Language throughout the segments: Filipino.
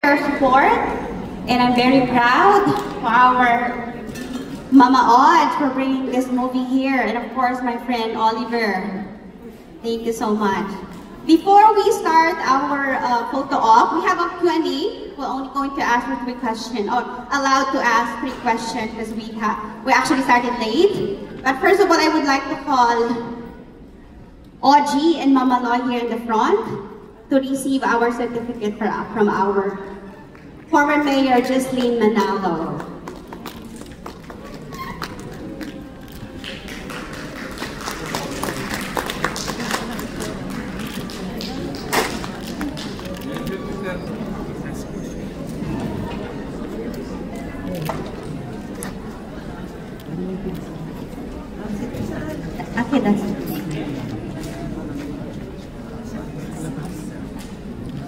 Your support, and I'm very proud of our Mama Odd for bringing this movie here, and of course my friend Oliver. Thank you so much. Before we start our photo op, we have a Q&A. We're only going to ask for 3 questions, or allowed to ask 3 questions because we actually started late. But first of all, I would like to call Ogie and Mama Loy here in the front to receive our certificate from our former Mayor Jocelyn Manalo. Okay, that's it.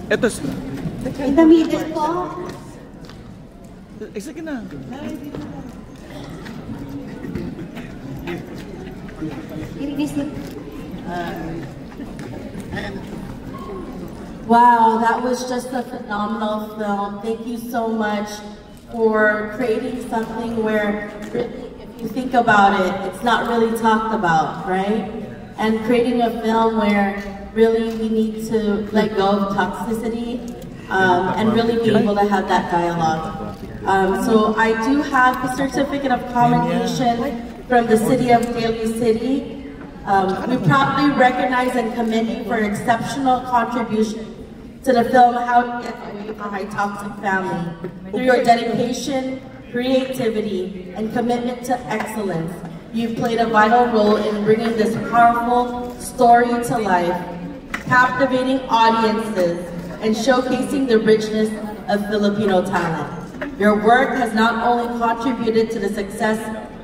Ito. In the middle po. Sige na. Wow, that was just a phenomenal film. Thank you so much for creating something where really, if you think about it, it's not really talked about, right? And creating a film where really we need to let go of toxicity and really be able to have that dialogue. So I do have the certificate of commendation from the City of Daly City. We proudly recognize and commend you for exceptional contribution to the film How to Get Away from My Toxic Family. Through your dedication, creativity, and commitment to excellence, you've played a vital role in bringing this powerful story to life, captivating audiences, and showcasing the richness of Filipino talent. Your work has not only contributed to the success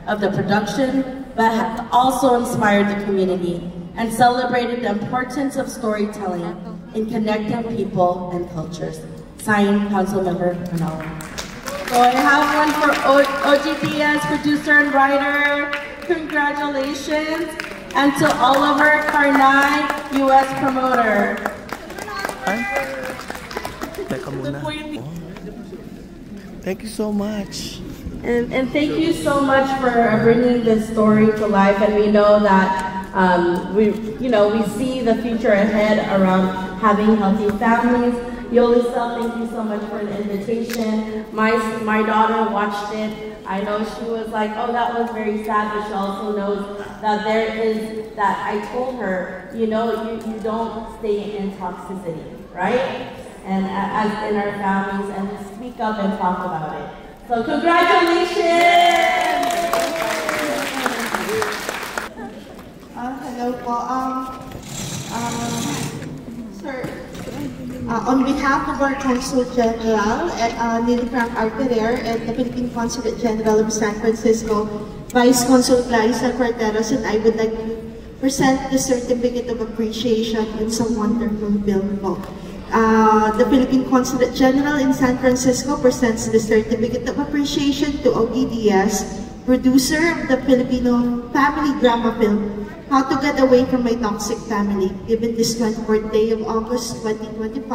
of the production, but has also inspired the community and celebrated the importance of storytelling in connecting people and cultures. Signed, Councilmember Manalo. So I have one for Ogie Diaz, producer and writer. Congratulations. And to Oliver Carnay, U.S. promoter. Thank you so much. And thank you so much for bringing this story to life. And we know that we see the future ahead around having healthy families. Yolisa, thank you so much for the invitation. My daughter watched it. I know she was like, oh, that was very sad, but she also knows that I told her, you don't stay in toxicity, right? And as in our families, and speak up and talk about it. So congratulations! Hello po. Sir, on behalf of our Consul General, Neil Frank Arterer, and the Philippine Consulate General of San Francisco, Vice Consul Clarissa Corteros, and I would like to present the Certificate of Appreciation in some wonderful film po. The Philippine Consulate General in San Francisco presents the Certificate of Appreciation to Ogie Diaz, producer of the Filipino family drama film, How to Get Away from My Toxic Family, given this 24th day of August 2025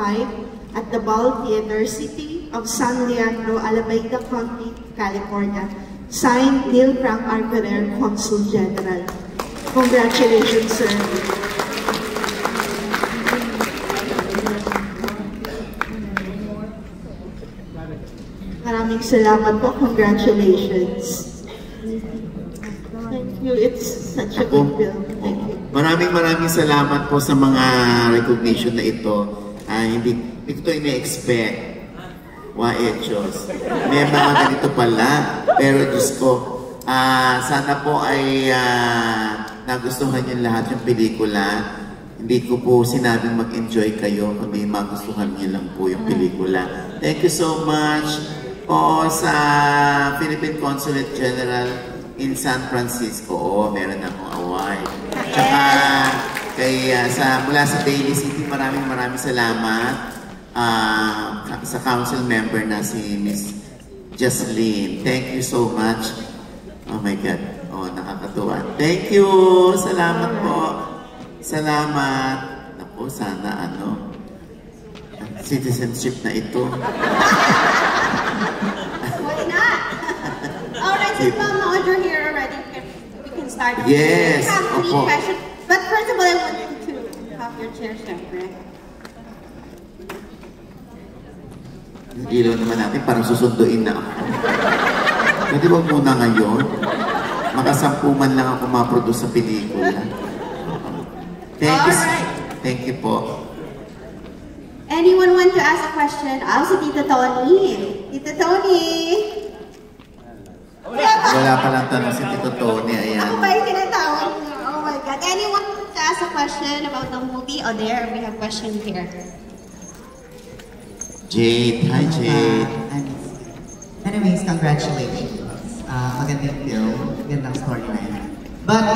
at the Ball Theater, City of San Leandro, Alameda County, California. Signed, Neil Frank Arterer, Consul General. Congratulations, sir. Maraming salamat po. Congratulations. Thank you. It's such a good film. Thank you. Maraming salamat po sa mga recognition na ito. Hindi ko ito ina-expect. Diyos. May mga ganito pala. Pero Diyos ko, sana po ay nagustuhan niyo lahat yung pelikula. Hindi ko po sinabing mag-enjoy kayo, kundi magustuhan niyo lang po yung pelikula. Thank you so much po sa Philippine Consulate General in San Francisco. Meron akong award. Tsaka mula sa Daly City, maraming salamat sa council member na si Miss Jocelyn. Thank you so much. Oh my God. Nakakatuwa. Thank you. Salamat po. Salamat. Naku, sana citizenship na ito. keep... Mama Audrey here already, we can start. Yes, We have three opo. questions. But first of all, I want you to have your chair, syempre. Yung ilaw naman natin, parang susunduin na ako. Pwede ba muna ngayon? Makasampuman lang ako ma-produce sa pelikula. Thank you. Alright. Thank you po. Anyone want to ask a question? Si Tita Tony. Tita Tony! Wala palang tanong si Tito Tony. Ayan. Ako ba yung tinatawag niyo? Oh my God. Anyone want to ask a question about the movie? Oh, there, we have question here. Jade. Hi, Jade. Anyways, congratulations. Magandang film, magandang storyline. But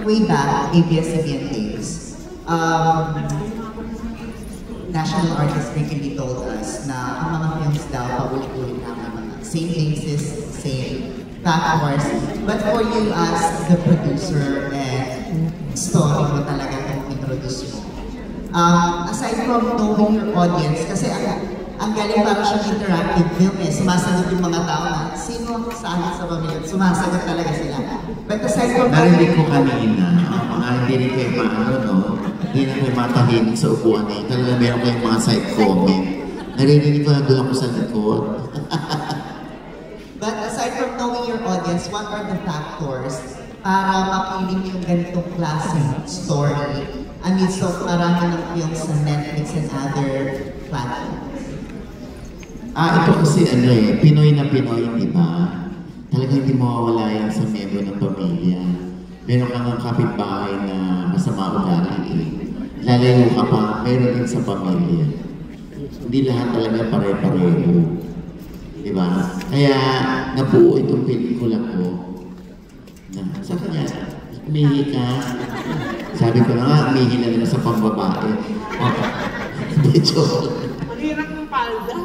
way back, ABS-CBN days, National Artist frequently told us na ang mga films daw paulit-ulit namin mga same faces, same factors. But for you as the producer and story mo talaga kung introduce mo, aside from knowing your audience, kasi ang galing parang siyang interactive film eh. Sumasagot yung mga tao na, sino ang saan sa pamilya? Sumasagot talaga sila. But aside from... Narinig ko kanina, mga hindi rin kayo maano, no? Hindi na kayo matahimik sa upuan eh. Talaga meron kayong mga side comment. Narinig ko na doon ako sa likod. But aside from knowing your audience, what are the factors para mapiling yung ganitong klaseng story amidst of marami ng films sa Netflix and other platforms? Ito kasi ano eh, Pinoy na Pinoy, di ba? Talagang hindi mawawala yan sa miyembro ng pamilya. Meron kang ang kapitbahay na masama ugali eh. Lalayo ka pa, meron din sa pamilya. Hindi lahat talaga pare-pareho. Di ba? Kaya nabuo itong pelikula ko na sa kanya, umihi ka. Sabi ko na nga, umihi na lang sa pambabae. Hindi, joke. Mahirap ng palda.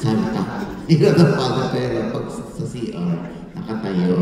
Sabi ka, hirap ng pala pero pag sa CR, nakatayo.